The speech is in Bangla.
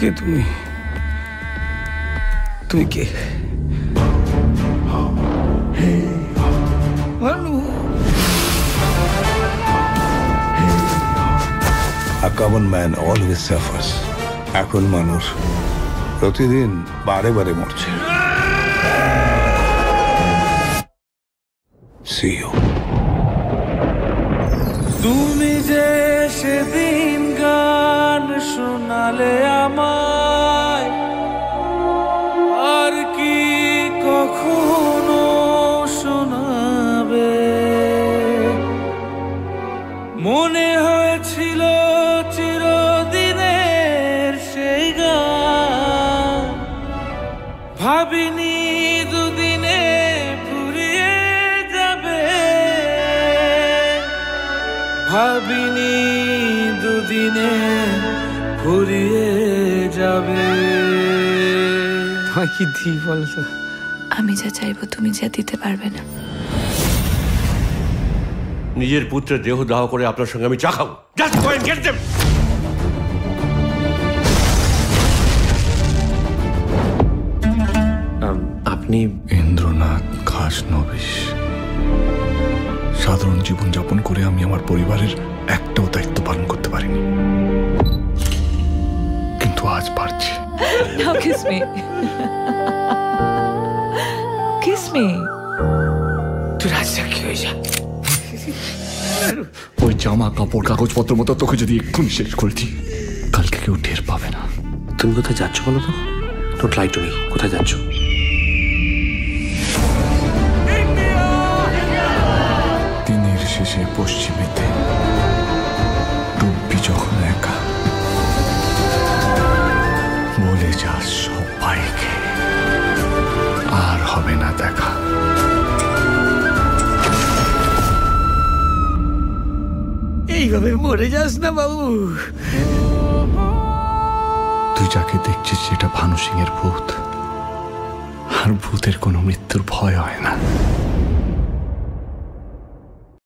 কে তুমি? তুমি কে? A common man always suffers. এখন মানুষ প্রতিদিন বারে বারে মরছে। See you. তুমি যে সেদিন গান শোনালে আমায়, আর কি কখনো শোনাবে? মনে হয়েছিল চিরদিনের সেই গান, ভাবিনি দুদিনে ফুরিয়ে যাবে, ভাবিনি দুদিনে ফুরিয়ে যাবে। কি দি বলতো? আমি যা চাইবো তুমি যা দিতে পারবে না। নিজের পুত্রের দেহ দাহ করে আপনার সঙ্গে আমি চা খাবো। Just go and get them. আপনি ইন্দ্রনাথ খাসনবিশ। সাধারণ জীবনযাপন করে আমি আমার পরিবারের একটাও দায়িত্ব পালন করতে পারিনি, কিন্তু আজ পারছি। Now kiss me. Kiss me. তুই রাজসাক্ষী হয়ে যা। ওই জামা কাপড় কাগজপত্র মতো তোকে যদি এক্ষুনি শেষ করে দিই, কালকে কেউ টের পাবে না। তুমি কোথায় যাচ্ছ বলো তো? Don't lie to me. কোথায় যাচ্ছ? দিনের শেষে পশ্চিমেতে ডুববি যখন একা, বলে যাস সবাইকে আর হবে না দেখা। এইভাবে মরে যাস না বাবু। তুই যাকে দেখছিস সেটা ভানু সিং এর ভূত, আর ভূতের কোনো মৃত্যুর ভয় হয় না।